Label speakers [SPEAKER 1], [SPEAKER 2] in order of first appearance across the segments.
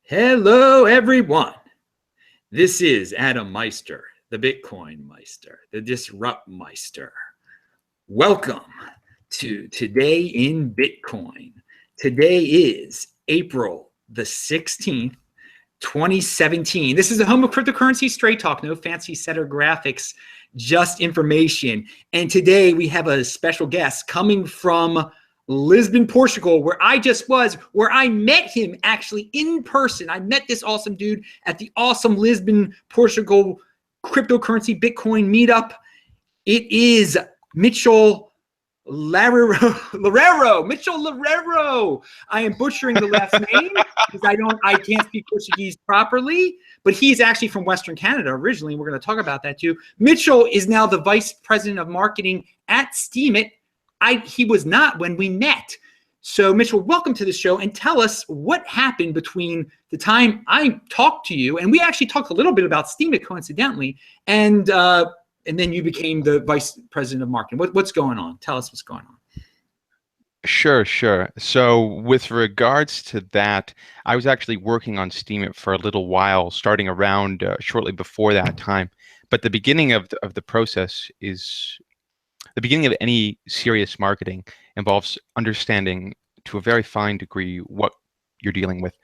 [SPEAKER 1] Hello, everyone. This is Adam Meister, the Bitcoin Meister, the Disrupt Meister. Welcome to Today in Bitcoin. Today is April the 16th, 2017. This is the home of cryptocurrency straight talk, no fancy setter graphics, just information. And today we have a special guest coming from Lisbon, Portugal, where I just was, where I met him actually in person. I met this awesome dude at the awesome Lisbon, Portugal cryptocurrency Bitcoin meetup. It is Mitchell Loureiro. Mitchell Loureiro. I am butchering the last name because I can't speak Portuguese properly, but he's actually from Western Canada originally. We're going to talk about that too. Mitchell is now the vice president of marketing at Steemit. He was not when we met. So Mitchell, welcome to the show and tell us what happened between the time I talked to you, and we actually talked a little bit about Steemit coincidentally, and then you became the vice president of marketing. What's going on? Tell us what's going on.
[SPEAKER 2] Sure. So with regards to that, I was actually working on Steemit for a little while, starting around shortly before that time. But the beginning of the process is the beginning of any serious marketing involves understanding to a very fine degree what you're dealing with.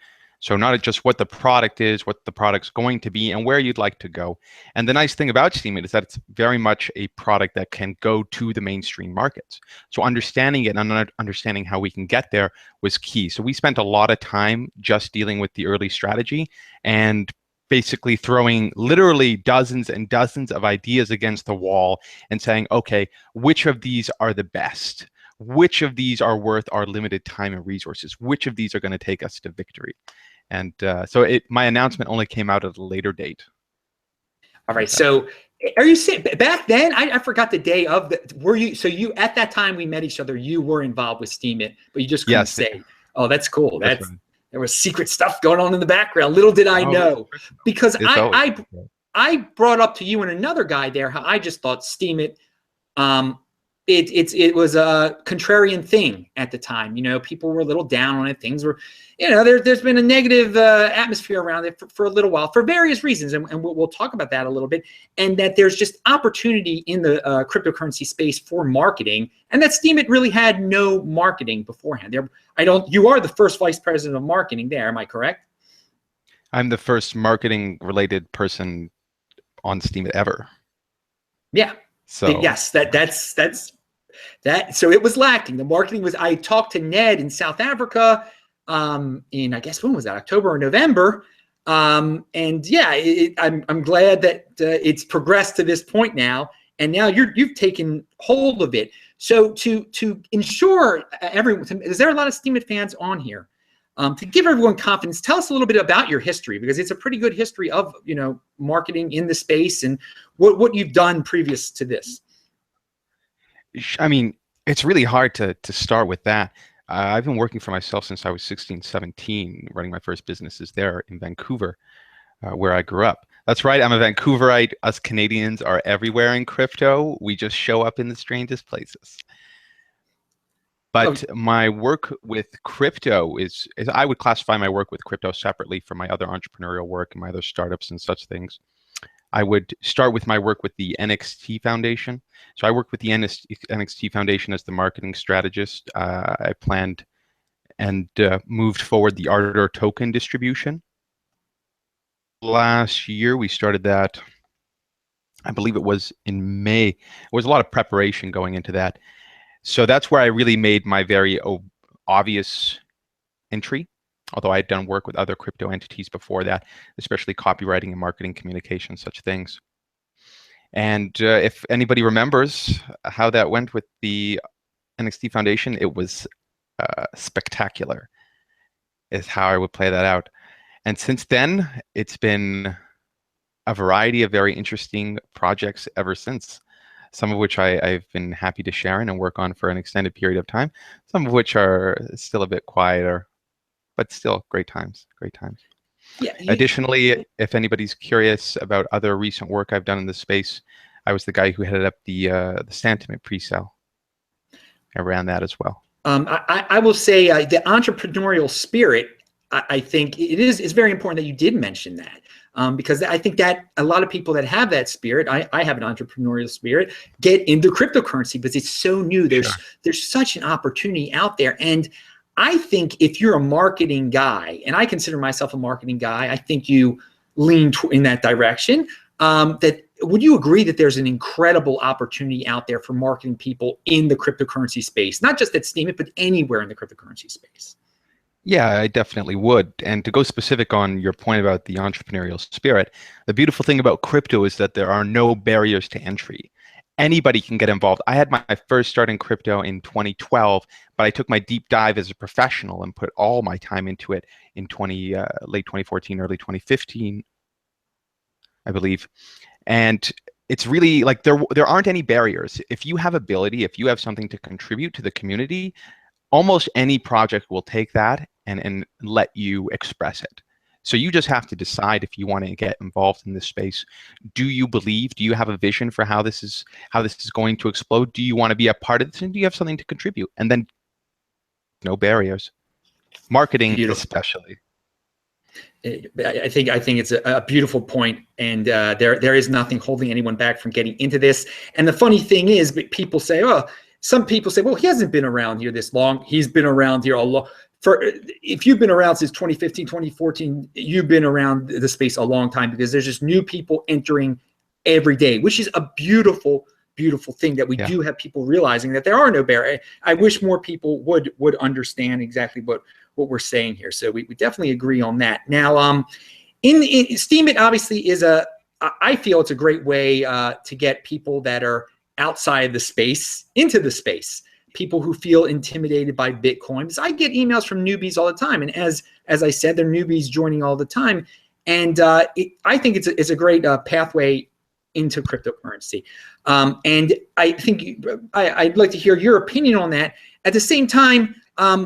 [SPEAKER 2] So not just what the product is, what the product's going to be, and where you'd like to go. And the nice thing about Steemit is that it's very much a product that can go to the mainstream markets. So understanding it and understanding how we can get there was key. So we spent a lot of time just dealing with the early strategy and basically throwing literally dozens and dozens of ideas against the wall and saying, okay, which of these are the best? Which of these are worth our limited time and resources? Which of these are going to take us to victory? And so my announcement only came out at a later date.
[SPEAKER 1] All right. So are you saying back then, I forgot the day of you at that time we met each other, you were involved with Steemit, but you just couldn't say, oh, that's cool. That's right. There was secret stuff going on in the background. Little did I know, because I brought up to you and another guy there how I just thought Steemit, it was a contrarian thing at the time. You know, people were a little down on it. Things were, you know, there's been a negative atmosphere around it for a little while for various reasons, and we'll talk about that a little bit. And that there's just opportunity in the cryptocurrency space for marketing, and that Steemit really had no marketing beforehand. You are the first vice president of marketing there. Am I correct?
[SPEAKER 2] I'm the first marketing related person on Steemit ever.
[SPEAKER 1] Yeah. So yes, that's that. So it was lacking. The marketing was. I talked to Ned in South Africa in, I guess, when was that? October or November. And yeah, I'm glad that it's progressed to this point now. And now you've taken hold of it. So to ensure everyone, is there a lot of Steemit fans on here? To give everyone confidence, tell us a little bit about your history, because it's a pretty good history of, you know, marketing in the space and what you've done previous to this.
[SPEAKER 2] I mean, it's really hard to start with that. I've been working for myself since I was 16, 17, running my first businesses there in Vancouver, where I grew up. That's right, I'm a Vancouverite. Us Canadians are everywhere in crypto. We just show up in the strangest places. But my work with crypto is I would classify my work with crypto separately from my other entrepreneurial work and my other startups and such things. I would start with my work with the NXT Foundation. So I worked with the NXT Foundation as the marketing strategist. I planned and moved forward the Ardor token distribution. Last year, we started that, I believe it was in May. There was a lot of preparation going into that. So that's where I really made my very obvious entry, although I had done work with other crypto entities before that, especially copywriting and marketing communication, such things. And if anybody remembers how that went with the NXT Foundation, it was spectacular, is how I would play that out. And since then, it's been a variety of very interesting projects ever since, some of which I've been happy to share in and work on for an extended period of time, some of which are still a bit quieter, but still great times. Yeah, additionally, if anybody's curious about other recent work I've done in this space, I was the guy who headed up the Steemit pre-sale. I ran that as well.
[SPEAKER 1] I will say the entrepreneurial spirit I think it's very important that you did mention that. Because I think that a lot of people that have that spirit, I have an entrepreneurial spirit, get into cryptocurrency because it's so new. There's such an opportunity out there. And I think if you're a marketing guy, and I consider myself a marketing guy, I think you lean in that direction. Would you agree that there's an incredible opportunity out there for marketing people in the cryptocurrency space, not just at Steemit, but anywhere in the cryptocurrency space?
[SPEAKER 2] Yeah, I definitely would. And to go specific on your point about the entrepreneurial spirit, the beautiful thing about crypto is that there are no barriers to entry. Anybody can get involved. I had my first start in crypto in 2012, but I took my deep dive as a professional and put all my time into it in late 2014, early 2015, I believe. And it's really like there aren't any barriers. If you have ability, if you have something to contribute to the community, almost any project will take that and let you express it. So you just have to decide if you want to get involved in this space. Do you believe? Do you have a vision for how this is going to explode? Do you want to be a part of this? And do you have something to contribute? And then no barriers. Marketing especially.
[SPEAKER 1] I think it's a beautiful point, and there is nothing holding anyone back from getting into this. And the funny thing is, people say, oh, some people say, well, he hasn't been around here this long. He's been around here a lot. If you've been around since 2015, 2014, you've been around the space a long time, because there's just new people entering every day, which is a beautiful, beautiful thing that we do have people realizing that there are no barriers. I wish more people would understand exactly what we're saying here. So we definitely agree on that. Now, in Steemit obviously is I feel it's a great way to get people that are outside the space into the space. People who feel intimidated by Bitcoin. Because I get emails from newbies all the time, and as I said, they're newbies joining all the time. And I think it's a great pathway into cryptocurrency. And I think I'd like to hear your opinion on that. At the same time,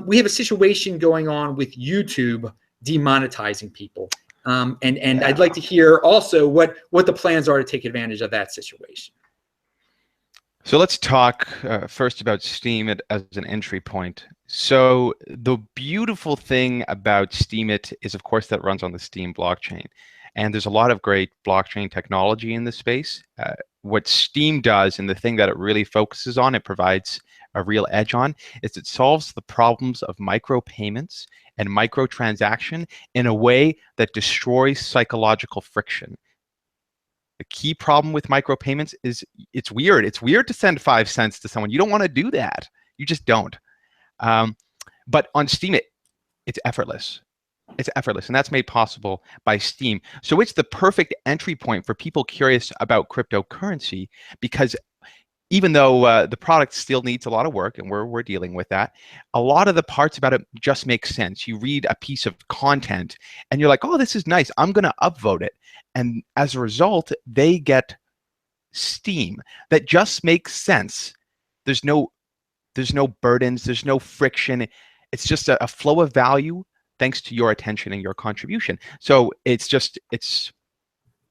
[SPEAKER 1] we have a situation going on with YouTube demonetizing people. And I'd like to hear also what the plans are to take advantage of that situation.
[SPEAKER 2] So let's talk first about Steemit as an entry point. So the beautiful thing about Steemit is, of course, that it runs on the Steem blockchain. And there's a lot of great blockchain technology in this space. What Steem does, and the thing that it really focuses on, it provides a real edge on, is it solves the problems of micropayments and microtransaction in a way that destroys psychological friction. The key problem with micropayments is it's weird. It's weird to send 5 cents to someone. You don't want to do that. You just don't. But on Steemit, it's effortless. It's effortless, and that's made possible by Steem. So it's the perfect entry point for people curious about cryptocurrency, because even though the product still needs a lot of work, and we're dealing with that, a lot of the parts about it just make sense. You read a piece of content, and you're like, oh, this is nice. I'm going to upvote it. And as a result, they get Steem that just makes sense. There's no burdens. There's no friction. It's just a flow of value thanks to your attention and your contribution. So it's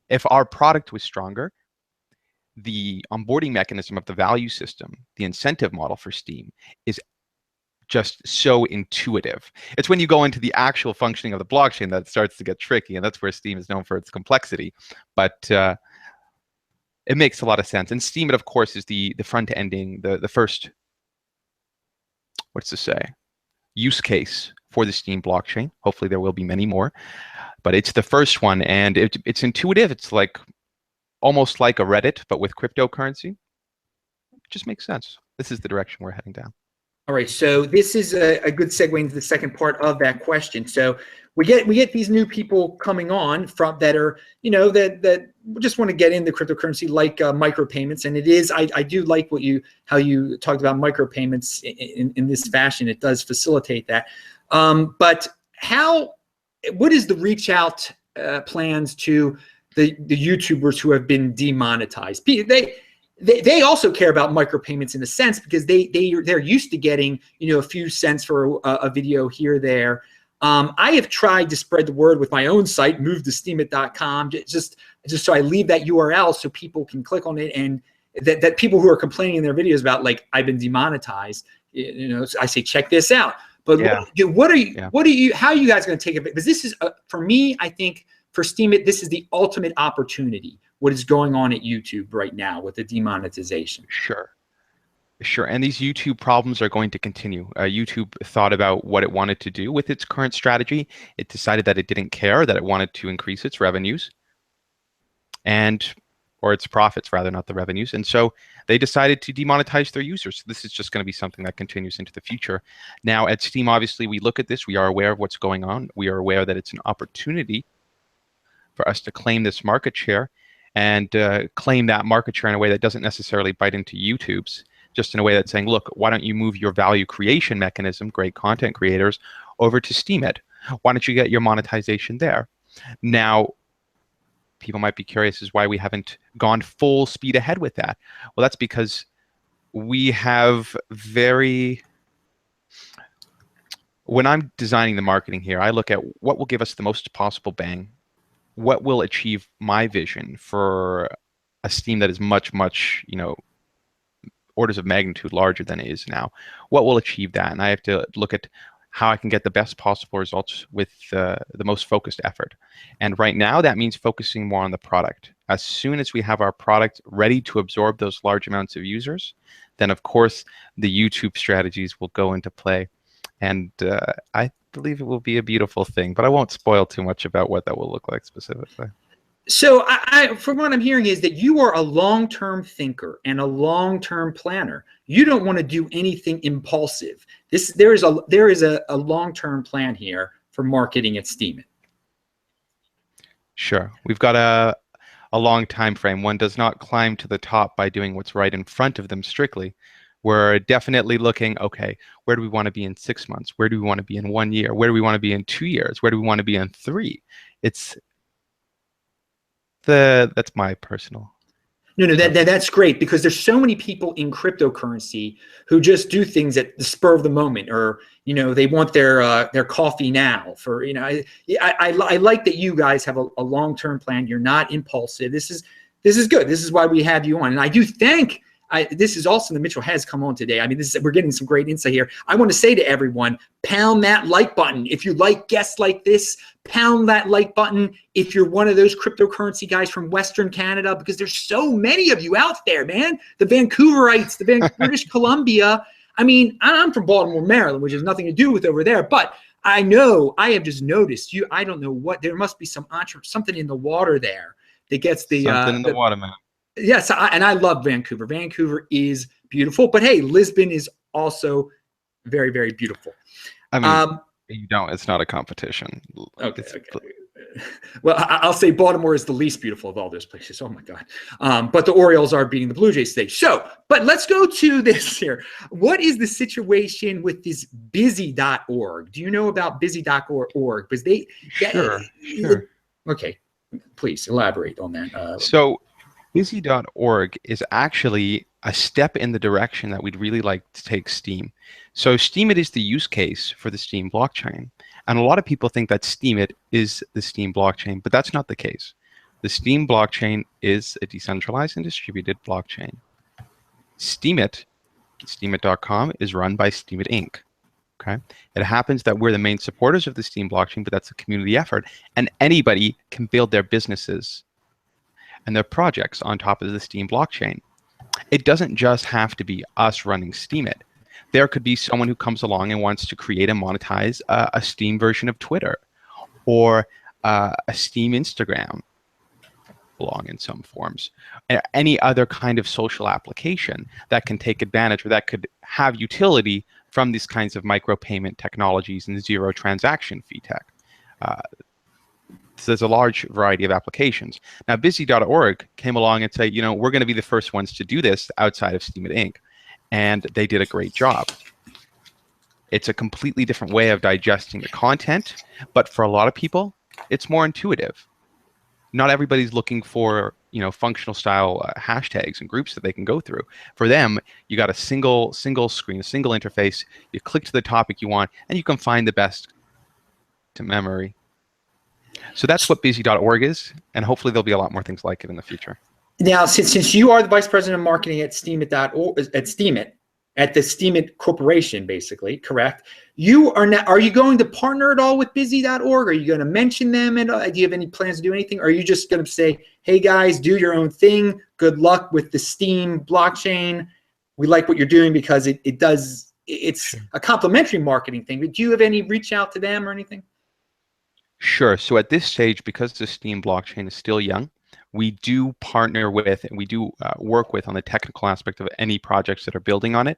[SPEAKER 2] if our product was stronger, the onboarding mechanism of the value system, the incentive model for Steem, is just so intuitive. It's when you go into the actual functioning of the blockchain that it starts to get tricky, and that's where Steem is known for its complexity. But it makes a lot of sense. And Steemit, of course, is the front-ending, the first, what's to say, use case for the Steem blockchain. Hopefully there will be many more, but it's the first one, and it's intuitive. It's like almost like a Reddit, but with cryptocurrency. It just makes sense. This is the direction we're heading down.
[SPEAKER 1] All right, so this is a good segue into the second part of that question. So we get these new people coming on from that are, that just want to get into cryptocurrency, like micropayments. And it is, I do like how you talked about micropayments in this fashion. It does facilitate that. But what is the reach out plans to the YouTubers who have been demonetized? They also care about micropayments in a sense, because they're used to getting a few cents for a video here or there. I have tried to spread the word with my own site, movetosteemit.com, just so I leave that URL so people can click on it, and that people who are complaining in their videos about, like, I've been demonetized, I say, check this out. But
[SPEAKER 2] Yeah.
[SPEAKER 1] how are you guys going to take it? Because this is, for me, I think for Steemit, this is the ultimate opportunity, what is going on at YouTube right now with the demonetization.
[SPEAKER 2] Sure. Sure. And these YouTube problems are going to continue. YouTube thought about what it wanted to do with its current strategy. It decided that it didn't care, that it wanted to increase its revenues or its profits rather, not the revenues. And so they decided to demonetize their users. So this is just going to be something that continues into the future. Now at Steem, obviously, we look at this. We are aware of what's going on. We are aware that it's an opportunity for us to claim this market share and claim that market share in a way that doesn't necessarily bite into YouTube's, just in a way that's saying, look, why don't you move your value creation mechanism, great content creators, over to Steemit? Why don't you get your monetization there? Now, people might be curious as why we haven't gone full speed ahead with that. Well, that's because we have when I'm designing the marketing here, I look at what will give us the most possible bang, what will achieve my vision for a Steem that is much, much, orders of magnitude larger than it is now. What will achieve that? And I have to look at how I can get the best possible results with the most focused effort. And right now, that means focusing more on the product. As soon as we have our product ready to absorb those large amounts of users, then of course the YouTube strategies will go into play. And I believe it will be a beautiful thing, but I won't spoil too much about what that will look like specifically.
[SPEAKER 1] So from what I'm hearing is that you are a long-term thinker and a long-term planner. You don't want to do anything impulsive. There is a long-term plan here for marketing at Steemit.
[SPEAKER 2] Sure. We've got a long time frame. One does not climb to the top by doing what's right in front of them strictly. We're definitely looking, okay, where do we want to be in 6 months? Where do we want to be in 1 year? Where do we want to be in 2 years? Where do we want to be in 3? That's my personal.
[SPEAKER 1] No, that's great, because there's so many people in cryptocurrency who just do things at the spur of the moment, or they want their coffee now. For I like that you guys have a long-term plan. You're not impulsive. This is good. This is why we have you on, and I do thank. This is also, the Mitchell has come on today. I mean, we're getting some great insight here. I want to say to everyone, pound that like button. If you like guests like this, pound that like button. If you're one of those cryptocurrency guys from Western Canada, because there's so many of you out there, man. The Vancouverites, the British Columbia. I mean, I'm from Baltimore, Maryland, which has nothing to do with over there. But I know, I have just noticed you. I don't know what, there must be something in the water there that gets
[SPEAKER 2] something in the water, man.
[SPEAKER 1] Yes, and I love Vancouver. Vancouver is beautiful, but hey, Lisbon is also very, very beautiful.
[SPEAKER 2] I mean, you don't. It's not a competition.
[SPEAKER 1] Okay. Well, I'll say Baltimore is the least beautiful of all those places. Oh my God! But the Orioles are beating the Blue Jays today. So, but let's go to this here. What is the situation with this busy.org? Do you know about busy.org? Because
[SPEAKER 2] Sure.
[SPEAKER 1] Okay, please elaborate on that.
[SPEAKER 2] So busy.org is actually a step in the direction that we'd really like to take Steem. So Steemit is the use case for the Steem blockchain. And a lot of people think that Steemit is the Steem blockchain, but that's not the case. The Steem blockchain is a decentralized and distributed blockchain. Steemit, Steemit.com, is run by Steemit Inc. Okay. It happens that we're the main supporters of the Steem blockchain, but that's a community effort. And anybody can build their businesses and their projects on top of the Steem blockchain. It doesn't just have to be us running Steemit. There could be someone who comes along and wants to create and monetize a Steem version of Twitter, or a Steem Instagram belong in some forms, any other kind of social application that can take advantage, or that could have utility from these kinds of micropayment technologies and zero transaction fee tech. So there's a large variety of applications. Now, busy.org came along and said, we're going to be the first ones to do this outside of Steemit Inc. And they did a great job. It's a completely different way of digesting the content, but for a lot of people, it's more intuitive. Not everybody's looking for, functional style hashtags and groups that they can go through. For them, you got a single screen, a single interface. You click to the topic you want, and you can find the best to memory. So that's what busy.org is, and hopefully there'll be a lot more things like it in the future.
[SPEAKER 1] Now, since you are the vice president of marketing at Steemit, at the Steemit Corporation, basically, correct? You are now, are you going to partner at all with busy.org? Are you going to mention them? And do you have any plans to do anything? Or are you just going to say, hey guys, do your own thing. Good luck with the Steem blockchain. We like what you're doing because it's a complementary marketing thing. But do you have any reach out to them or anything?
[SPEAKER 2] Sure. So at this stage, because the Steem blockchain is still young, we do partner with and we do work with on the technical aspect of any projects that are building on it.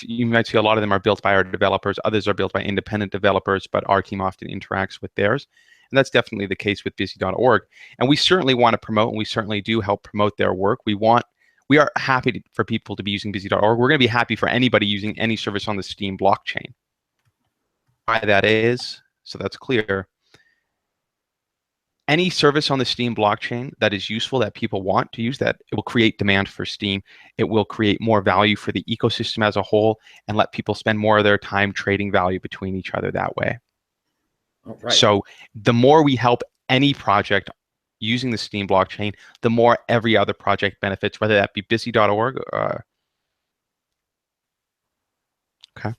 [SPEAKER 2] You might see a lot of them are built by our developers. Others are built by independent developers, but our team often interacts with theirs. And that's definitely the case with busy.org. And we certainly want to promote, and we certainly do help promote their work. We are happy for people to be using busy.org. We're going to be happy for anybody using any service on the Steem blockchain. Why that is, so that's clear. Any service on the Steem blockchain that is useful, that people want to use, that it will create demand for Steem. It will create more value for the ecosystem as a whole and let people spend more of their time trading value between each other that way.
[SPEAKER 1] Oh, right.
[SPEAKER 2] So the more we help any project using the Steem blockchain, the more every other project benefits, whether that be busy.org. Okay.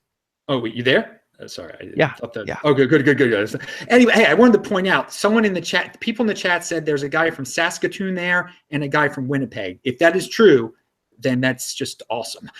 [SPEAKER 1] Oh, wait, you there? Sorry.
[SPEAKER 2] Yeah.
[SPEAKER 1] Oh, good. Anyway, hey, I wanted to point out, someone in the chat, people in the chat said there's a guy from Saskatoon there and a guy from Winnipeg. If that is true, then that's just awesome.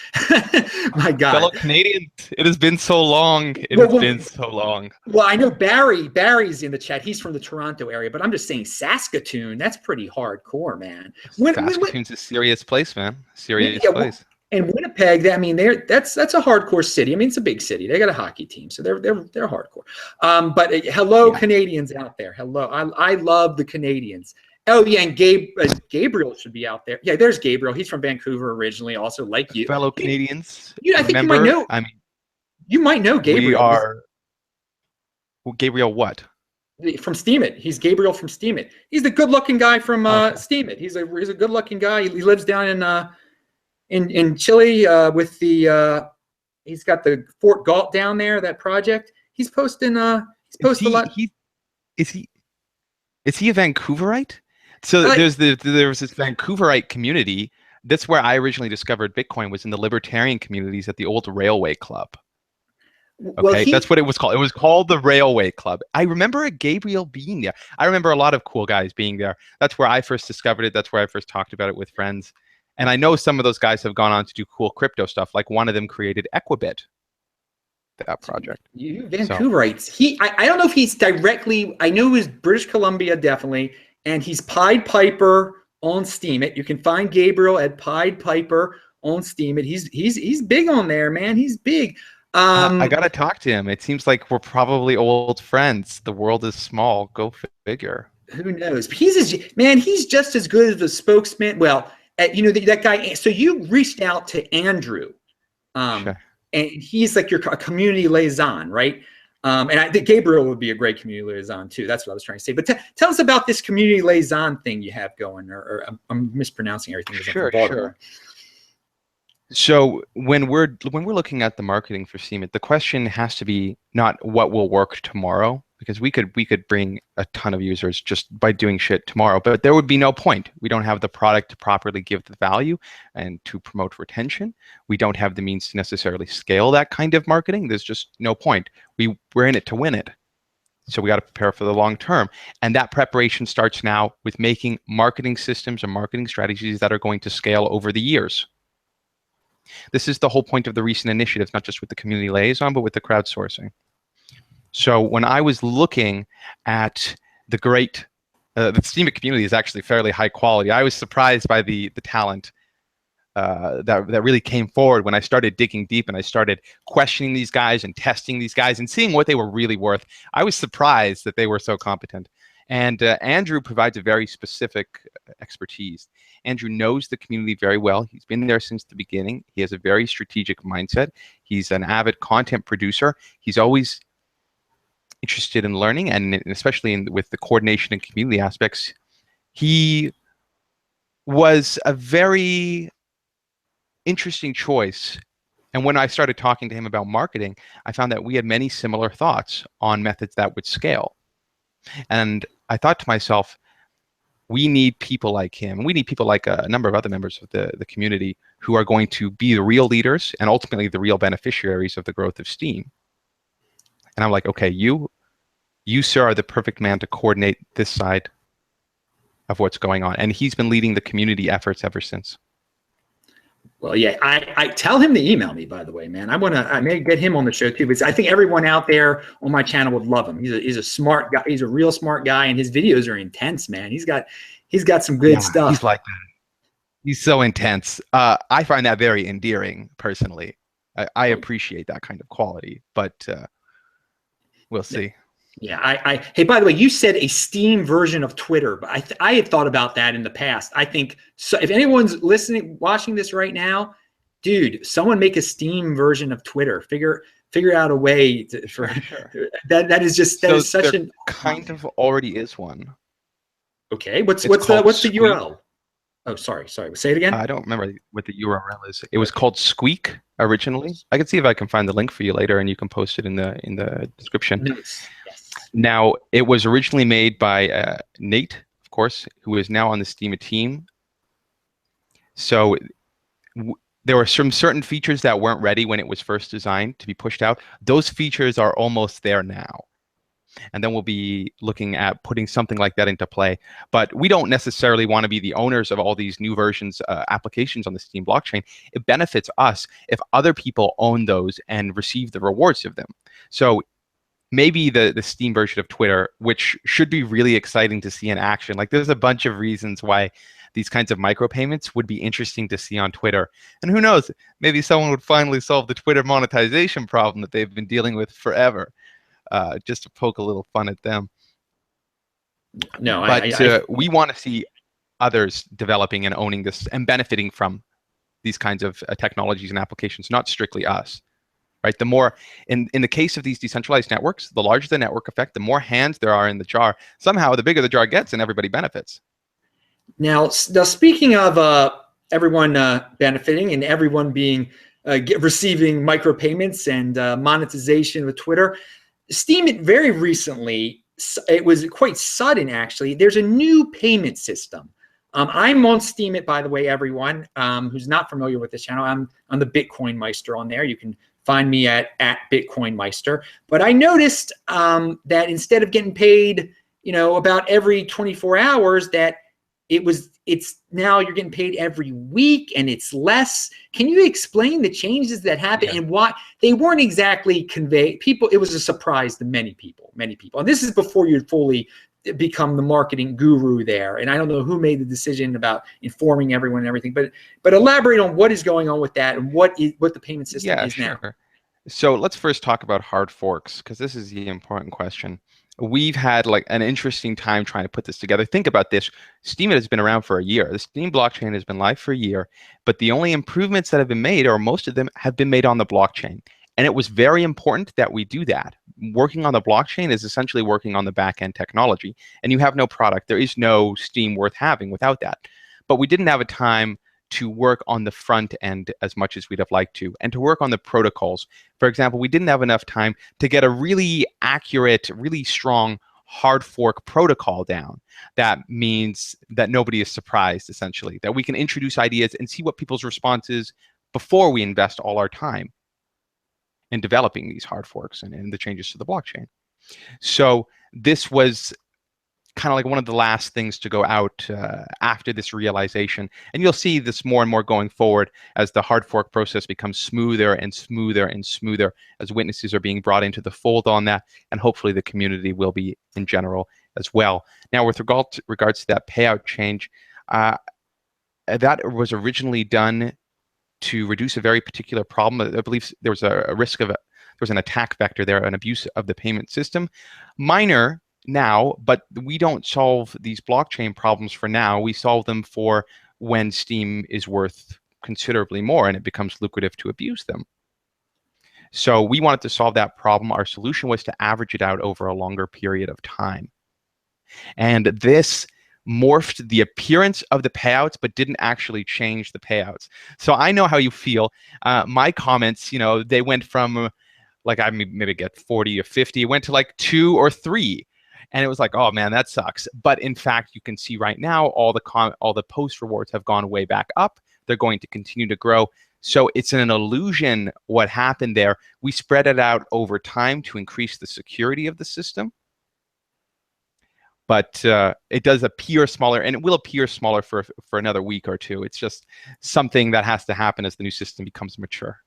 [SPEAKER 1] My God.
[SPEAKER 2] Fellow Canadians, it has been so long. It has been so long.
[SPEAKER 1] Well, I know Barry's in the chat. He's from the Toronto area, but I'm just saying Saskatoon, that's pretty hardcore, man.
[SPEAKER 2] Saskatoon's a serious place, man. Serious place.
[SPEAKER 1] And Winnipeg, I mean, that's a hardcore city. I mean, it's a big city. They got a hockey team, so they're hardcore. But hello, yeah. Canadians out there. Hello, I love the Canadians. Oh yeah, and Gabriel should be out there. Yeah, there's Gabriel. He's from Vancouver originally, also like you.
[SPEAKER 2] Fellow Canadians.
[SPEAKER 1] I think you might know. I mean, you might know Gabriel.
[SPEAKER 2] We are. Well, Gabriel, what?
[SPEAKER 1] From Steemit. He's Gabriel from Steemit. He's the good-looking guy from Steemit. He's a good-looking guy. He lives down in Chile with the he's got the Fort Galt down there, that project. He's posting a lot.
[SPEAKER 2] Is he a Vancouverite? So there was this Vancouverite community. That's where I originally discovered Bitcoin, was in the libertarian communities at the old Railway Club. Okay, well, that's what it was called. It was called the Railway Club. I remember a Gabriel being there. I remember a lot of cool guys being there. That's where I first discovered it. That's where I first talked about it with friends. And I know some of those guys have gone on to do cool crypto stuff. Like one of them created Equibit, that project.
[SPEAKER 1] You Vancouverites. I don't know if he's directly, I know he's British Columbia, definitely. And he's Pied Piper on Steemit. You can find Gabriel at Pied Piper on Steemit. He's big on there, man. He's big.
[SPEAKER 2] I got to talk to him. It seems like we're probably old friends. The world is small. Go figure.
[SPEAKER 1] Who knows? He's just as good as the spokesman. Well, that guy. So you reached out to Andrew,
[SPEAKER 2] sure.
[SPEAKER 1] And he's like your community liaison, right? And I think Gabriel would be a great community liaison too. That's what I was trying to say. But tell us about this community liaison thing you have going, or I'm mispronouncing everything.
[SPEAKER 2] Sure. So when we're looking at the marketing for Steemit, the question has to be not what will work tomorrow, because we could bring a ton of users just by doing shit tomorrow, but there would be no point. We don't have the product to properly give the value and to promote retention. We don't have the means to necessarily scale that kind of marketing. There's just no point. We're in it to win it. So we got to prepare for the long term. And that preparation starts now with making marketing systems and marketing strategies that are going to scale over the years. This is the whole point of the recent initiatives, not just with the community liaison, but with the crowdsourcing. So when I was looking at the Steemit community is actually fairly high quality. I was surprised by the talent that really came forward when I started digging deep and I started questioning these guys and testing these guys and seeing what they were really worth. I was surprised that they were so competent. And Andrew provides a very specific expertise. Andrew knows the community very well. He's been there since the beginning. He has a very strategic mindset. He's an avid content producer. He's always interested in learning, and especially with the coordination and community aspects. He was a very interesting choice. And when I started talking to him about marketing, I found that we had many similar thoughts on methods that would scale. And I thought to myself, We need people like him. We need people like a number of other members of the community who are going to be the real leaders and ultimately the real beneficiaries of the growth of Steem. And I'm like, okay, you, sir, are the perfect man to coordinate this side of what's going on. And he's been leading the community efforts ever since.
[SPEAKER 1] Well, yeah, I tell him to email me, by the way, man. I may get him on the show too, because I think everyone out there on my channel would love him. He's a smart guy. He's a real smart guy, and his videos are intense, man. He's got some good stuff.
[SPEAKER 2] He's like that. He's so intense. I find that very endearing, personally. I appreciate that kind of quality, but we'll see.
[SPEAKER 1] Yeah, hey, by the way, you said a Steem version of Twitter, but I had thought about that in the past. I think so. If anyone's listening, watching this right now, dude, someone make a Steem version of Twitter. Figure out a way for sure. That is such an
[SPEAKER 2] kind of already is one.
[SPEAKER 1] Okay, what's the URL? Oh, sorry. Say it again.
[SPEAKER 2] I don't remember what the URL is. It was called Squeak originally. I can see if I can find the link for you later, and you can post it in the description.
[SPEAKER 1] Yes.
[SPEAKER 2] Now, it was originally made by Nate, of course, who is now on the Steemit team. So there were some certain features that weren't ready when it was first designed to be pushed out. Those features are almost there now. And then we'll be looking at putting something like that into play. But we don't necessarily want to be the owners of all these new versions, applications on the Steem blockchain. It benefits us if other people own those and receive the rewards of them. So maybe the Steem version of Twitter, which should be really exciting to see in action. Like, there's a bunch of reasons why these kinds of micropayments would be interesting to see on Twitter. And who knows, maybe someone would finally solve the Twitter monetization problem that they've been dealing with forever. Just to poke a little fun at them.
[SPEAKER 1] No,
[SPEAKER 2] but we want to see others developing and owning this and benefiting from these kinds of technologies and applications, not strictly us. Right? The more, in the case of these decentralized networks, the larger the network effect, the more hands there are in the jar. Somehow, the bigger the jar gets, and everybody benefits.
[SPEAKER 1] Now speaking of everyone benefiting and everyone being receiving micropayments and monetization with Twitter, Steemit very recently, it was quite sudden actually, there's a new payment system. I'm on Steemit, by the way, everyone who's not familiar with this channel. I'm the Bitcoin Meister on there. You can find me at Bitcoin Meister. But I noticed that instead of getting paid, about every 24 hours, that it's now you're getting paid every week, and it's less. Can you explain the changes that happened and why they weren't exactly conveyed? It was a surprise to many people. And this is before you'd fully become the marketing guru there. And I don't know who made the decision about informing everyone and everything, but elaborate on what is going on with that and what the payment system is now.
[SPEAKER 2] So let's first talk about hard forks, because this is the important question. We've had like an interesting time trying to put this together. Think about this. Steemit has been around for a year. The Steem blockchain has been live for a year, but the only improvements that have been made, or most of them, have been made on the blockchain. And it was very important that we do that. Working on the blockchain is essentially working on the back-end technology. And you have no product. There is no Steem worth having without that. But we didn't have a time to work on the front end as much as we'd have liked to, and to work on the protocols. For example, we didn't have enough time to get a really accurate, really strong hard fork protocol down. That means that nobody is surprised, essentially, that we can introduce ideas and see what people's response is before we invest all our time in developing these hard forks and the changes to the blockchain. So this was kind of like one of the last things to go out after this realization. And you'll see this more and more going forward as the hard fork process becomes smoother and smoother and smoother, as witnesses are being brought into the fold on that, and hopefully the community will be in general as well. Now, with regards to that payout change, that was originally done to reduce a very particular problem. I believe there was a risk of there was an attack vector there, an abuse of the payment system. Minor now, but we don't solve these blockchain problems for now. We solve them for when Steem is worth considerably more and it becomes lucrative to abuse them. So we wanted to solve that problem. Our solution was to average it out over a longer period of time. And this morphed the appearance of the payouts, but didn't actually change the payouts. So I know how you feel. My comments, they went from like I maybe get 40 or 50, it went to like 2 or 3. And it was like, oh man, that sucks. But in fact, you can see right now all the post rewards have gone way back up. They're going to continue to grow. So it's an illusion what happened there. We spread it out over time to increase the security of the system. But it does appear smaller, and it will appear smaller for another week or two. It's just something that has to happen as the new system becomes mature.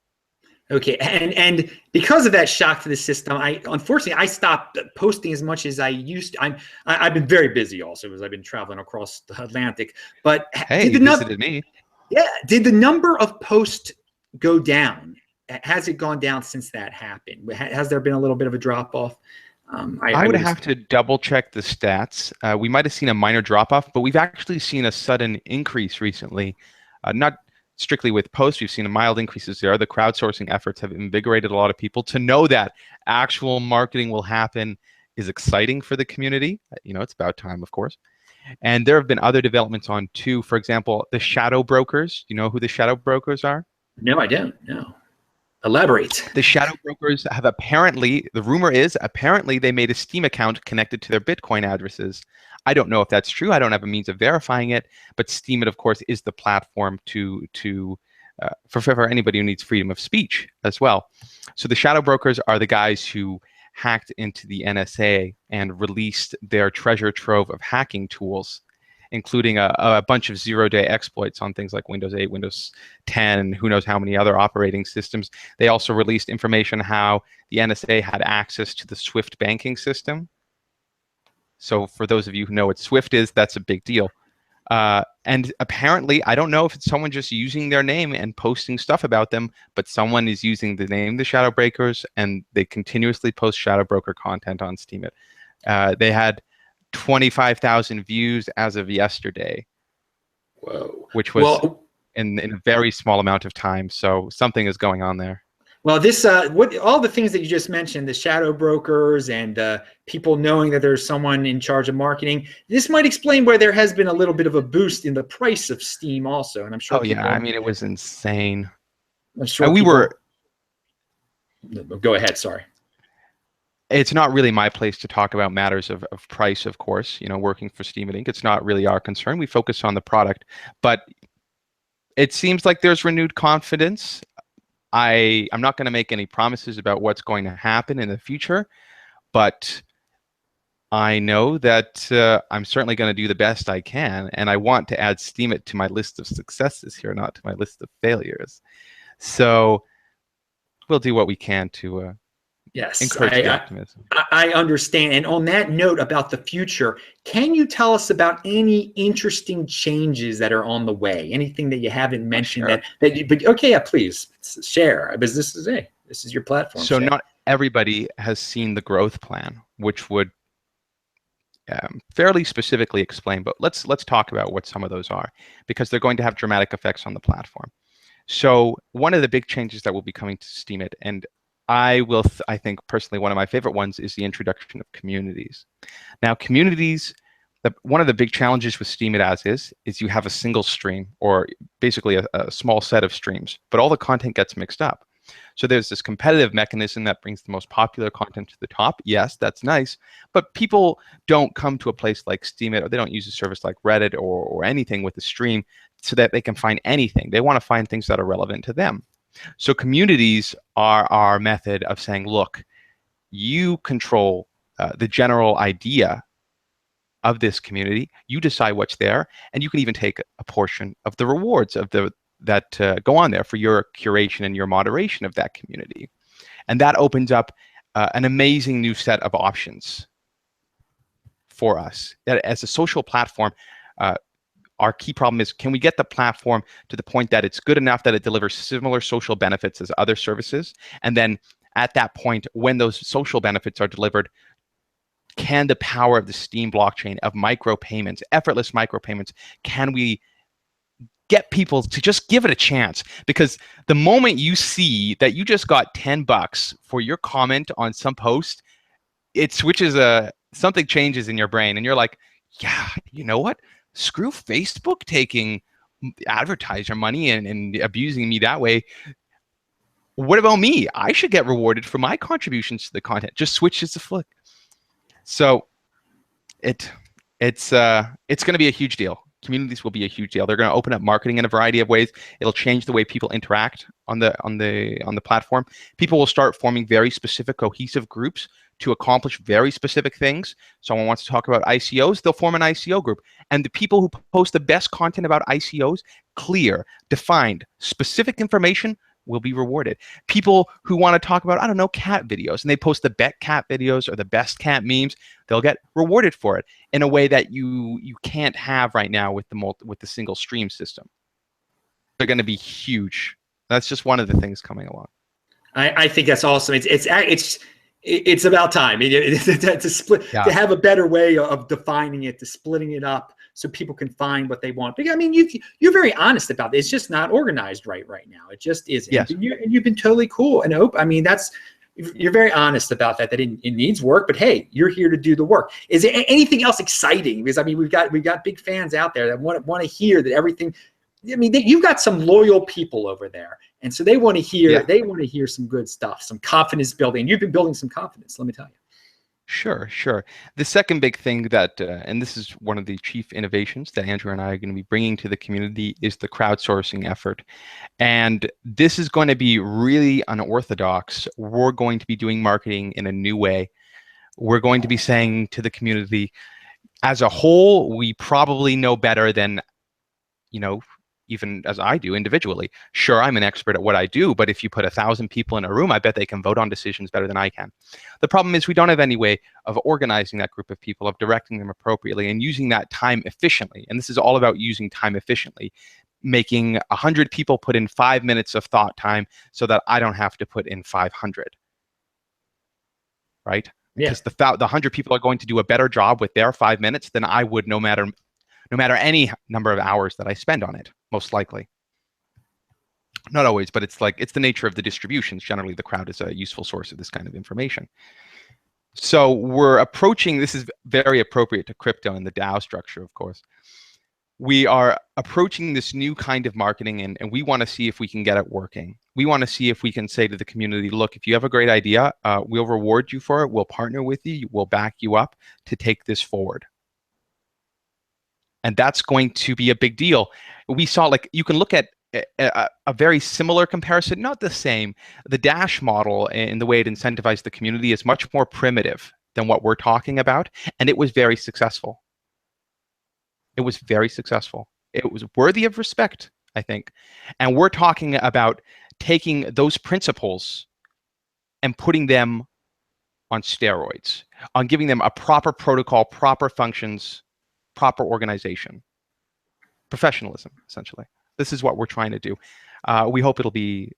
[SPEAKER 1] Okay, and because of that shock to the system, unfortunately I stopped posting as much as I used to. I've been very busy also because I've been traveling across the Atlantic. But
[SPEAKER 2] hey, you visited me.
[SPEAKER 1] Yeah, did the number of posts go down? Has it gone down since that happened? Has there been a little bit of a drop off?
[SPEAKER 2] I would have to double check the stats. We might have seen a minor drop off, but we've actually seen a sudden increase recently. Not strictly with posts, we've seen a mild increases there. The crowdsourcing efforts have invigorated a lot of people to know that actual marketing will happen is exciting for the community. It's about time, of course. And there have been other developments on too. For example, the shadow brokers. You know who the shadow brokers are?
[SPEAKER 1] No, I don't. No. Elaborate.
[SPEAKER 2] The shadow brokers have apparently, the rumor is, apparently they made a Steem account connected to their Bitcoin addresses. I don't know if that's true. I don't have a means of verifying it, but Steemit, of course, is the platform for anybody who needs freedom of speech as well. So the shadow brokers are the guys who hacked into the NSA and released their treasure trove of hacking tools, including a bunch of zero-day exploits on things like Windows 8, Windows 10, who knows how many other operating systems. They also released information how the NSA had access to the SWIFT banking system. So for those of you who know what SWIFT is, that's a big deal. And apparently, I don't know if it's someone just using their name and posting stuff about them, but someone is using the name the Shadow Brokers, and they continuously post Shadow Broker content on Steemit. They had 25,000 views as of yesterday.
[SPEAKER 1] Whoa.
[SPEAKER 2] Which was in a very small amount of time. So something is going on there.
[SPEAKER 1] Well, this all the things that you just mentioned, the shadow brokers and people knowing that there's someone in charge of marketing, this might explain why there has been a little bit of a boost in the price of Steem also. And I'm sure
[SPEAKER 2] yeah, I mean, it was insane.
[SPEAKER 1] I'm sure Go ahead, sorry.
[SPEAKER 2] It's not really my place to talk about matters of price, of course. Working for Steemit Inc., it's not really our concern. We focus on the product. But it seems like there's renewed confidence. I'm not going to make any promises about what's going to happen in the future, but I know that I'm certainly going to do the best I can, and I want to add Steemit to my list of successes here, not to my list of failures. So we'll do what we can to encourage the optimism.
[SPEAKER 1] I understand. And on that note about the future, can you tell us about any interesting changes that are on the way? Anything that you haven't mentioned? Sure. Please share, because this is your platform.
[SPEAKER 2] So not everybody has seen the growth plan, which would fairly specifically explain, but let's talk about what some of those are, because they're going to have dramatic effects on the platform. So one of the big changes that will be coming to Steemit, and I think personally one of my favorite ones, is the introduction of communities. Now, communities, one of the big challenges with Steemit is you have a single stream, or basically a small set of streams, but all the content gets mixed up. So there's this competitive mechanism that brings the most popular content to the top. Yes, that's nice, but people don't come to a place like Steemit, or they don't use a service like Reddit or anything with a stream so that they can find anything. They want to find things that are relevant to them. So communities are our method of saying, look, you control the general idea of this community. You decide what's there, and you can even take a portion of the rewards of that go on there for your curation and your moderation of that community. And that opens up an amazing new set of options for us. As a social platform, our key problem is, can we get the platform to the point that it's good enough that it delivers similar social benefits as other services? And then at that point, when those social benefits are delivered, can the power of the Steem blockchain, of micropayments, effortless micropayments, can we get people to just give it a chance? Because the moment you see that you just got $10 for your comment on some post, it switches something changes in your brain, and you're like, yeah, you know what? Screw Facebook taking advertiser money and abusing me that way. What about me? I should get rewarded for my contributions to the content. Just switches the flick. So It's going to be a huge deal. Communities will be a huge deal. They're going to open up marketing in a variety of ways. It'll change the way people interact on the platform. People will start forming very specific, cohesive groups to accomplish very specific things. Someone wants to talk about ICOs, they'll form an ICO group. And the people who post the best content about ICOs, clear, defined, specific information, will be rewarded. People who want to talk about, I don't know, cat videos, and they post the best cat videos or the best cat memes, they'll get rewarded for it in a way that you can't have right now with the single stream system. They're going to be huge. That's just one of the things coming along.
[SPEAKER 1] I think that's awesome. It's about time to split, to have a better way of defining it, to splitting it up so people can find what they want. Because, I mean, you're very honest about it. It's just not organized right now. It just isn't.
[SPEAKER 2] Yes.
[SPEAKER 1] And you've been totally cool and open. I mean, you're very honest about that it needs work, but hey, you're here to do the work. Is there anything else exciting? Because, I mean, we've got big fans out there that want to hear that everything. I mean, you've got some loyal people over there, and so they want to hear. Yeah. They want to hear some good stuff, some confidence building. You've been building some confidence. Let me tell you.
[SPEAKER 2] Sure. The second big thing that, and this is one of the chief innovations that Andrew and I are going to be bringing to the community, is the crowdsourcing effort. And this is going to be really unorthodox. We're going to be doing marketing in a new way. We're going to be saying to the community, as a whole, we probably know better than, even as I do individually. Sure, I'm an expert at what I do, but if you put 1,000 people in a room, I bet they can vote on decisions better than I can. The problem is we don't have any way of organizing that group of people, of directing them appropriately, and using that time efficiently. And this is all about using time efficiently, making 100 people put in 5 minutes of thought time so that I don't have to put in 500, right?
[SPEAKER 1] Yeah.
[SPEAKER 2] Because the 100 people are going to do a better job with their 5 minutes than I would no matter any number of hours that I spend on it, most likely. Not always, but it's the nature of the distributions. Generally, the crowd is a useful source of this kind of information. So we're approaching, this is very appropriate to crypto and the DAO structure, of course. We are approaching this new kind of marketing, and we want to see if we can get it working. We want to see if we can say to the community, look, if you have a great idea, we'll reward you for it. We'll partner with you. We'll back you up to take this forward. And that's going to be a big deal. We saw, you can look at a very similar comparison, not the same. The Dash model in the way it incentivized the community is much more primitive than what we're talking about. And it was very successful. It was very successful. It was worthy of respect, I think. And we're talking about taking those principles and putting them on steroids, on giving them a proper protocol, proper functions, proper organization, professionalism, essentially. This is what we're trying to do. We hope it'll be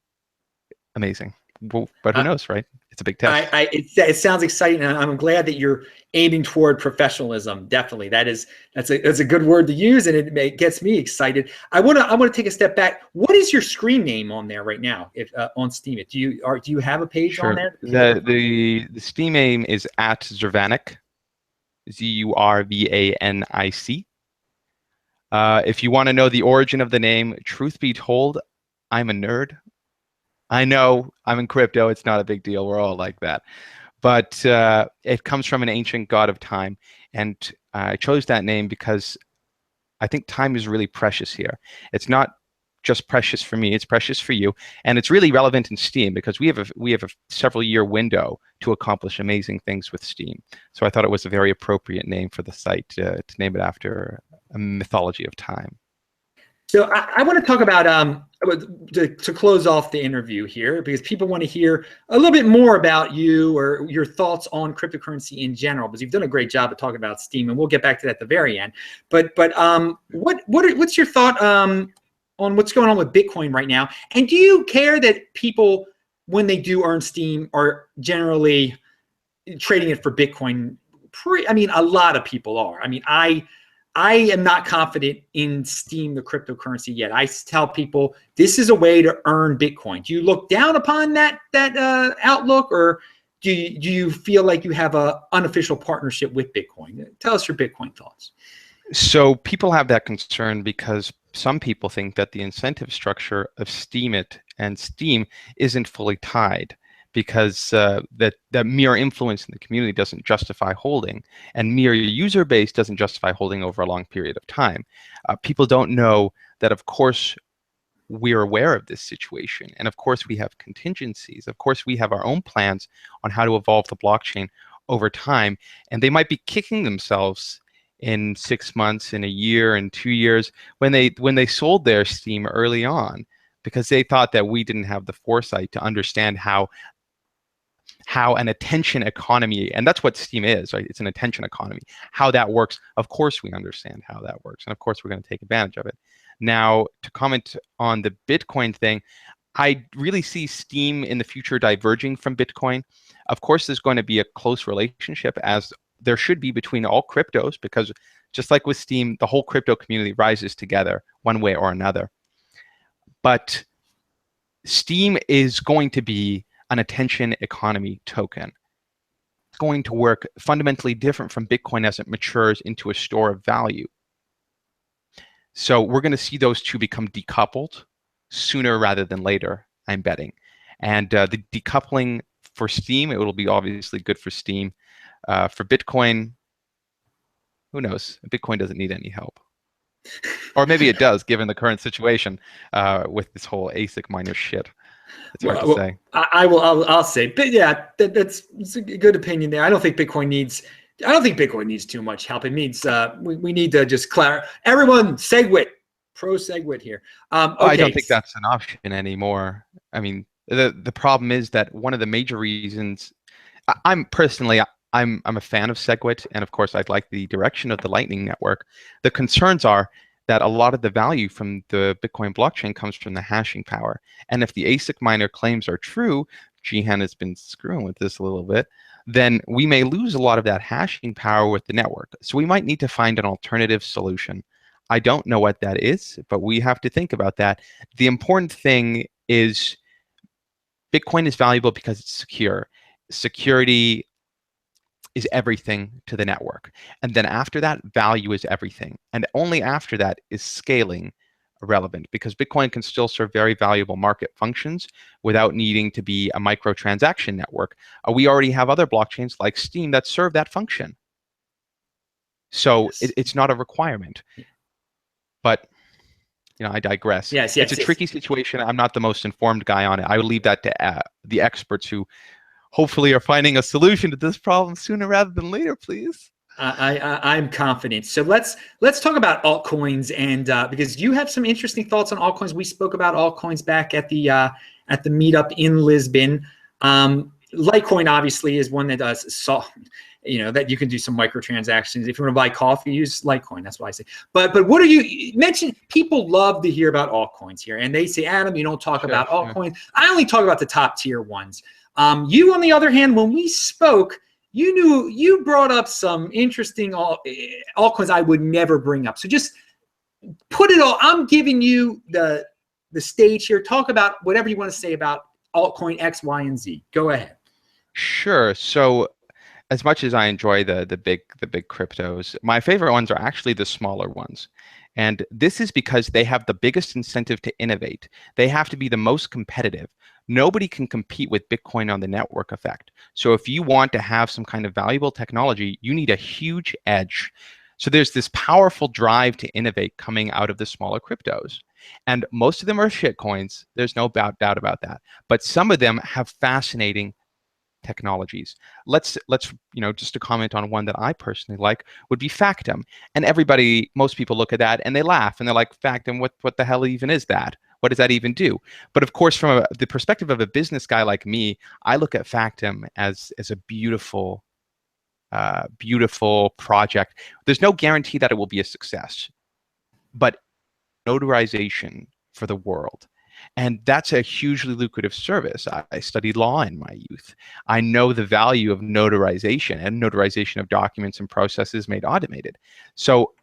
[SPEAKER 2] amazing, but who knows, right? It's a big test.
[SPEAKER 1] It sounds exciting, and I'm glad that you're aiming toward professionalism. Definitely, that's a good word to use, and it gets me excited. I want to take a step back. What is your screen name on there right now? On Steemit, do you have a page on there?
[SPEAKER 2] The Steem name is @Zurvanic. Zurvanic. If you want to know the origin of the name, truth be told, I'm a nerd. I know I'm in crypto. It's not a big deal. We're all like that. But it comes from an ancient god of time. And I chose that name because I think time is really precious here. It's not just precious for me, it's precious for you. And it's really relevant in Steem because we have a several year window to accomplish amazing things with Steem. So I thought it was a very appropriate name for the site to name it after a mythology of time.
[SPEAKER 1] So I want to talk about, to close off the interview here, because people want to hear a little bit more about you or your thoughts on cryptocurrency in general, because you've done a great job of talking about Steem, and we'll get back to that at the very end. But what's your thought on what's going on with Bitcoin right now? And do you care that people, when they do earn Steem, are generally trading it for Bitcoin? I mean, a lot of people are. I mean, I am not confident in Steem, the cryptocurrency, yet. I tell people this is a way to earn Bitcoin. Do you look down upon that outlook, or do you feel like you have an unofficial partnership with Bitcoin? Tell us your Bitcoin thoughts.
[SPEAKER 2] So people have that concern because some people think that the incentive structure of Steemit and Steem isn't fully tied. because that mere influence in the community doesn't justify holding, and mere user base doesn't justify holding over a long period of time. People don't know that, of course, we're aware of this situation, and of course we have contingencies. Of course we have our own plans on how to evolve the blockchain over time, and they might be kicking themselves in 6 months, in a year, in 2 years, when they sold their Steem early on, because they thought that we didn't have the foresight to understand how an attention economy, and that's what Steem is, right? It's an attention economy. How that works, of course we understand how that works, and of course we're going to take advantage of it. Now, to comment on the Bitcoin thing, I really see Steem in the future diverging from Bitcoin. Of course, there's going to be a close relationship, as there should be, between all cryptos, because just like with Steem, the whole crypto community rises together one way or another. But Steem is going to be an attention economy token. It's going to work fundamentally different from Bitcoin as it matures into a store of value. So we're going to see those two become decoupled sooner rather than later, I'm betting. And the decoupling for Steem, it will be obviously good for Steem. For Bitcoin, who knows? Bitcoin doesn't need any help. Or maybe it does, given the current situation with this whole ASIC miner shit. It's hard to say.
[SPEAKER 1] I'll say, but yeah, that's a good opinion there. I don't think Bitcoin needs too much help. It needs we need to just clarify. Everyone, SegWit, pro SegWit here. Okay.
[SPEAKER 2] I don't think that's an option anymore. I mean, the problem is that one of the major reasons, I'm a fan of SegWit, and of course I'd like the direction of the Lightning Network. The concerns are that a lot of the value from the Bitcoin blockchain comes from the hashing power. And if the ASIC miner claims are true, Jihan has been screwing with this a little bit, then we may lose a lot of that hashing power with the network. So we might need to find an alternative solution. I don't know what that is, but we have to think about that. The important thing is Bitcoin is valuable because it's secure. Security is everything to the network. And then after that, value is everything. And only after that is scaling relevant, because Bitcoin can still serve very valuable market functions without needing to be a microtransaction network. We already have other blockchains like Steem that serve that function. So yes, it's not a requirement. But I digress.
[SPEAKER 1] Yes,
[SPEAKER 2] it's a tricky situation. I'm not the most informed guy on it. I would leave that to the experts who hopefully are finding a solution to this problem sooner rather than later, please.
[SPEAKER 1] I'm confident. So let's talk about altcoins, and because you have some interesting thoughts on altcoins. We spoke about altcoins back at the meetup in Lisbon. Litecoin obviously is one that does that you can do some microtransactions. If you want to buy coffee, use Litecoin. That's why I say. But what are you mentioned? People love to hear about altcoins here, and they say, Adam, you don't talk about altcoins. I only talk about the top tier ones. You, on the other hand, when we spoke, you brought up some interesting altcoins I would never bring up. So just put it all. I'm giving you the stage here. Talk about whatever you want to say about altcoin X, Y, and Z. Go ahead.
[SPEAKER 2] Sure. So as much as I enjoy the big cryptos, my favorite ones are actually the smaller ones. And this is because they have the biggest incentive to innovate. They have to be the most competitive. Nobody can compete with Bitcoin on the network effect. So if you want to have some kind of valuable technology, you need a huge edge. So there's this powerful drive to innovate coming out of the smaller cryptos. And most of them are shitcoins. There's no doubt about that. But some of them have fascinating technologies. Let's just to comment on one that I personally like would be Factom. And most people look at that and they laugh and they're like, Factom, what the hell even is that? What does that even do? But of course, from the perspective of a business guy like me, I look at Factom as a beautiful project. There's no guarantee that it will be a success, but notarization for the world. And that's a hugely lucrative service. I studied law in my youth. I know the value of notarization and notarization of documents and processes made automated. So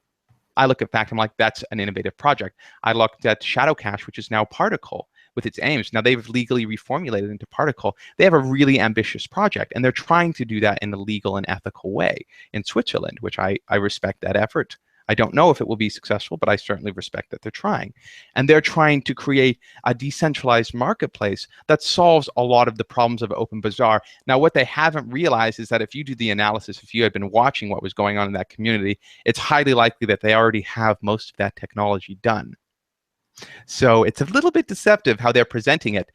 [SPEAKER 2] I look at Factom like that's an innovative project. I looked at Shadowcash, which is now Particle, with its aims. Now they've legally reformulated into Particle. They have a really ambitious project, and they're trying to do that in a legal and ethical way in Switzerland, which I respect that effort. I don't know if it will be successful, but I certainly respect that they're trying. And they're trying to create a decentralized marketplace that solves a lot of the problems of Open Bazaar. Now, what they haven't realized is that if you do the analysis, if you had been watching what was going on in that community, it's highly likely that they already have most of that technology done. So it's a little bit deceptive how they're presenting it.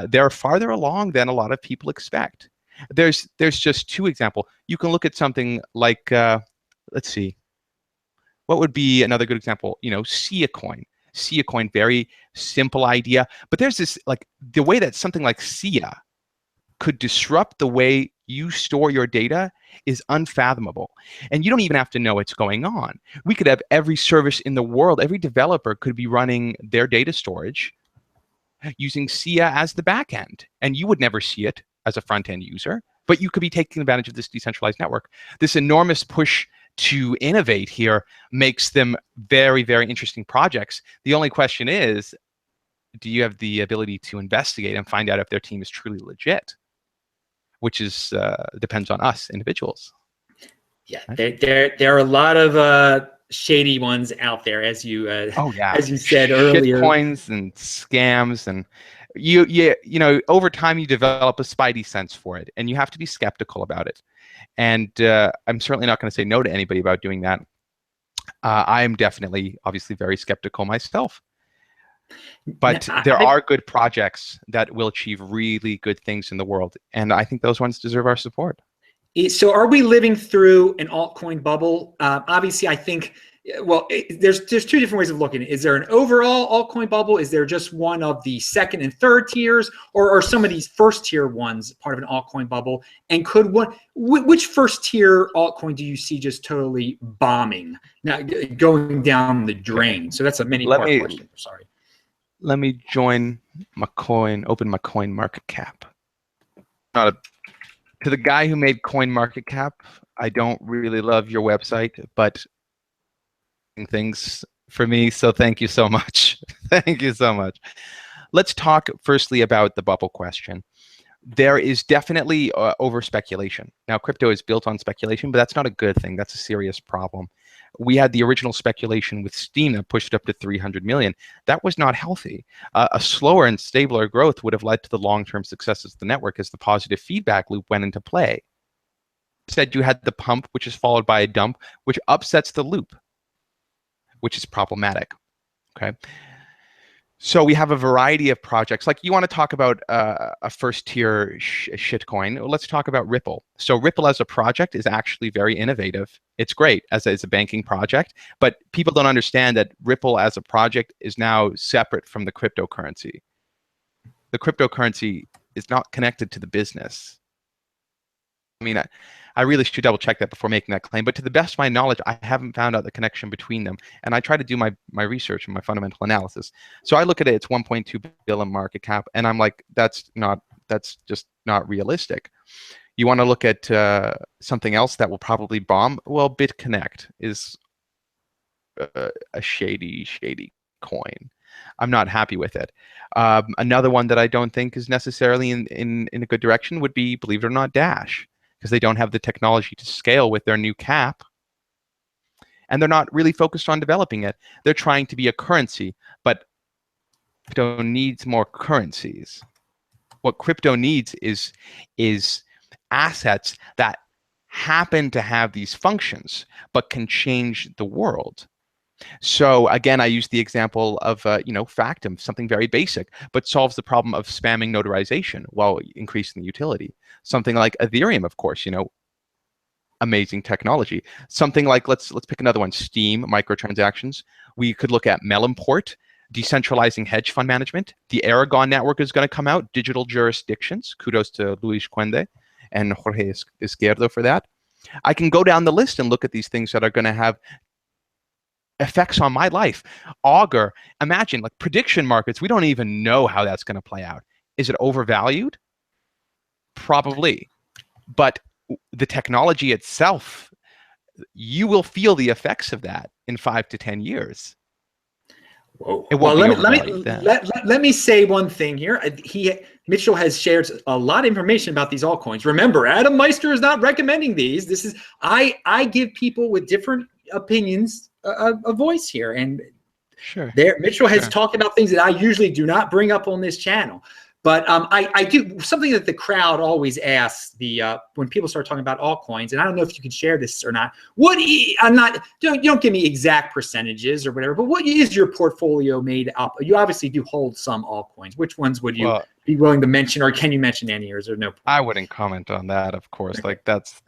[SPEAKER 2] They're farther along than a lot of people expect. There's just two examples. You can look at something like, let's see, what would be another good example? You know, Sia coin. Sia coin, very simple idea. But there's this, like, the way that something like Sia could disrupt the way you store your data is unfathomable. And you don't even have to know what's going on. We could have every service in the world, every developer could be running their data storage using Sia as the back end. And you would never see it as a front-end user, but you could be taking advantage of this decentralized network. This enormous push to innovate here makes them very, very interesting projects. The only question is, do you have the ability to investigate and find out if their team is truly legit? Which is depends on us individuals.
[SPEAKER 1] Yeah, there are a lot of shady ones out there, as you as you said earlier.
[SPEAKER 2] Shitcoins and scams, and you know, over time you develop a spidey sense for it, and you have to be skeptical about it. And I'm certainly not going to say no to anybody about doing that. I am definitely, obviously, very skeptical myself. But there are good projects that will achieve really good things in the world, and I think those ones deserve our support.
[SPEAKER 1] So are we living through an altcoin bubble? Obviously, I think, well, there's two different ways of looking at it. Is there an overall altcoin bubble? Is there just one of the second and third tiers, or are some of these first tier ones part of an altcoin bubble? And could which first tier altcoin do you see just totally bombing, now going down the drain? So that's a many-part question. Sorry.
[SPEAKER 2] Let me join my coin, open my coin market cap. To the guy who made Coin Market Cap, I don't really love your website, but things for me, so thank you so much. Thank you so much. Let's talk firstly about the bubble question. There is definitely over speculation. Now, crypto is built on speculation, but that's not a good thing. That's a serious problem. We had the original speculation with Steem that pushed up to 300 million. That was not healthy. A slower and stabler growth would have led to the long-term successes of the network as the positive feedback loop went into play. Instead, you had the pump, which is followed by a dump, which upsets the loop, which is problematic. Okay. So we have a variety of projects. Like, you want to talk about a first-tier shitcoin. Let's talk about Ripple. So Ripple as a project is actually very innovative. It's great as a banking project, but people don't understand that Ripple as a project is now separate from the cryptocurrency. The cryptocurrency is not connected to the business. I mean, I really should double check that before making that claim, but to the best of my knowledge, I haven't found out the connection between them. And I try to do my research and my fundamental analysis. So I look at it, it's 1.2 billion market cap, and I'm like, that's just not realistic. You want to look at something else that will probably bomb? Well, BitConnect is a shady coin. I'm not happy with it. Another one that I don't think is necessarily in a good direction would be, believe it or not, Dash, because they don't have the technology to scale with their new cap, and they're not really focused on developing it. They're trying to be a currency, but crypto needs more currencies. What crypto needs is assets that happen to have these functions, but can change the world. So again, I use the example of Factum, something very basic, but solves the problem of spamming notarization while increasing the utility. Something like Ethereum, of course, amazing technology. Something like, let's pick another one, Steem, microtransactions. We could look at Melonport, decentralizing hedge fund management. The Aragon network is going to come out, digital jurisdictions. Kudos to Luis Cuende and Jorge Izquierdo for that. I can go down the list and look at these things that are going to have effects on my life. Augur, imagine, like, prediction markets. We don't even know how that's going to play out. Is it overvalued? Probably. But the technology itself, you will feel the effects of that in 5 to 10 years.
[SPEAKER 1] Whoa. Well, let me say one thing here. Mitchell has shared a lot of information about these altcoins. Remember, Adam Meister is not recommending these. I give people with different opinions a voice here. And
[SPEAKER 2] Sure.
[SPEAKER 1] Mitchell has talked about things that I usually do not bring up on this channel. But I do something that the crowd always asks when people start talking about altcoins, and I don't know if you can share this or not. You don't give me exact percentages or whatever, but what is your portfolio made up? You obviously do hold some altcoins. Which ones would you be willing to mention, or can you mention any, or is there no point?
[SPEAKER 2] I wouldn't comment on that, of course. Okay. Like that's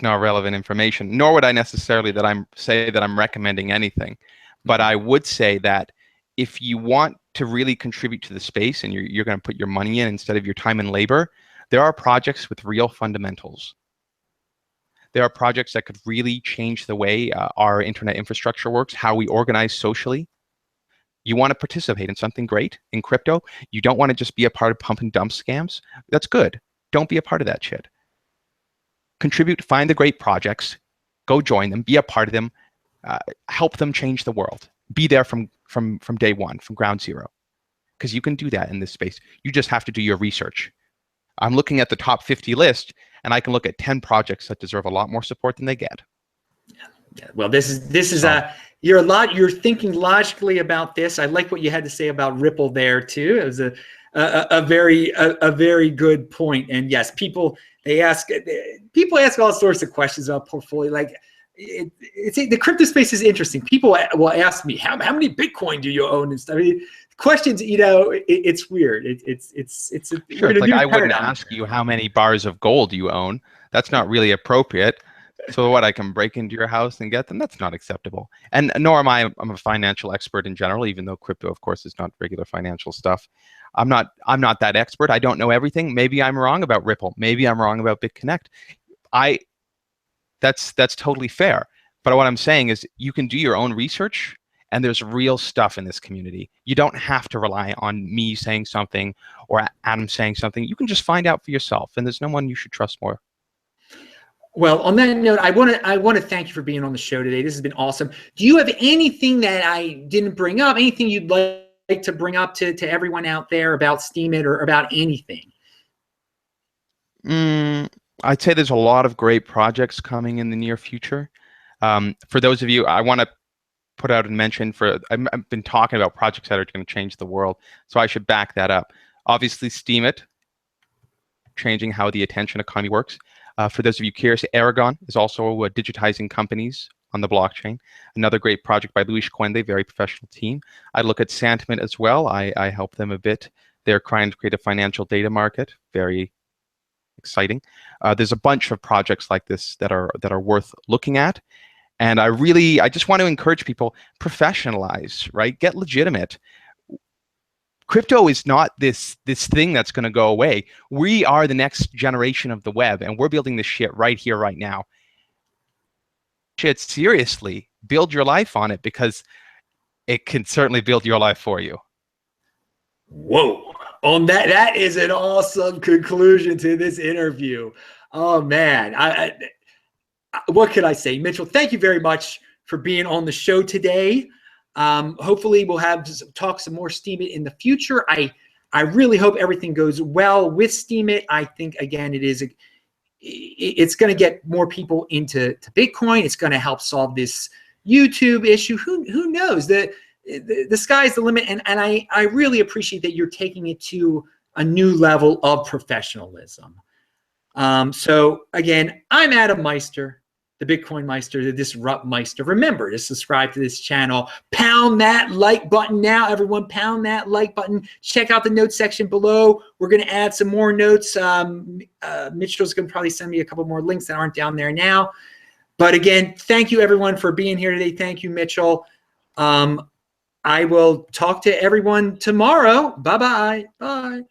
[SPEAKER 2] not relevant information. Nor would I necessarily say that I'm recommending anything. But I would say that if you want to really contribute to the space and you're going to put your money in instead of your time and labor, there are projects with real fundamentals. There are projects that could really change the way our internet infrastructure works, how we organize socially. You want to participate in something great in crypto. You don't want to just be a part of pump and dump scams. That's good. Don't be a part of that shit. Contribute, find the great projects, go join them, be a part of them, help them change the world. Be there from day one, from ground zero, because you can do that in this space. You just have to do your research. I'm looking at the top 50 list, and I can look at 10 projects that deserve a lot more support than they get.
[SPEAKER 1] Yeah. Well, you're thinking logically about this. I like what you had to say about Ripple there too. It was a very good point. And yes, people ask all sorts of questions about portfolio. Like the crypto space is interesting. People will ask me, how many Bitcoin do you own and stuff. I mean, questions, it's weird.
[SPEAKER 2] Sure. It's like I wouldn't ask you how many bars of gold you own. That's not really appropriate. So what, I can break into your house and get them? That's not acceptable. And nor am I'm a financial expert in general, even though crypto, of course, is not regular financial stuff. I'm not that expert. I don't know everything. Maybe I'm wrong about Ripple. Maybe I'm wrong about BitConnect. That's totally fair. But what I'm saying is you can do your own research, and there's real stuff in this community. You don't have to rely on me saying something or Adam saying something. You can just find out for yourself, and there's no one you should trust more.
[SPEAKER 1] Well, on that note, I want to thank you for being on the show today. This has been awesome. Do you have anything that I didn't bring up? Anything you'd like to bring up to everyone out there about Steemit or about anything?
[SPEAKER 2] I'd say there's a lot of great projects coming in the near future. For those of you, I want to put out and mention I've been talking about projects that are going to change the world, so I should back that up. Obviously, Steemit, changing how the attention economy works. For those of you curious, Aragon is also digitizing companies on the blockchain. Another great project by Luis Quende, very professional team. I look at Santiment as well. I help them a bit. They're trying to create a financial data market. Very exciting. There's a bunch of projects like this that are worth looking at. And I just want to encourage people, professionalize, right? Get legitimate. Crypto is not this thing that's going to go away. We are the next generation of the web, and we're building this shit right here, right now. Shit, seriously, build your life on it, because it can certainly build your life for you.
[SPEAKER 1] Whoa. On that is an awesome conclusion to this interview. Oh, man. What could I say? Mitchell, thank you very much for being on the show today. Hopefully we'll talk some more Steemit in the future. I really hope everything goes well with Steemit. I think, again, it's going to get more people into Bitcoin. It's going to help solve this YouTube issue. Who knows? The sky's the limit. And I really appreciate that you're taking it to a new level of professionalism. So again, I'm Adam Meister, the Bitcoin Meister, the Disrupt Meister. Remember to subscribe to this channel. Pound that like button now, everyone. Pound that like button. Check out the notes section below. We're going to add some more notes. Mitchell's going to probably send me a couple more links that aren't down there now. But again, thank you, everyone, for being here today. Thank you, Mitchell. I will talk to everyone tomorrow. Bye-bye. Bye.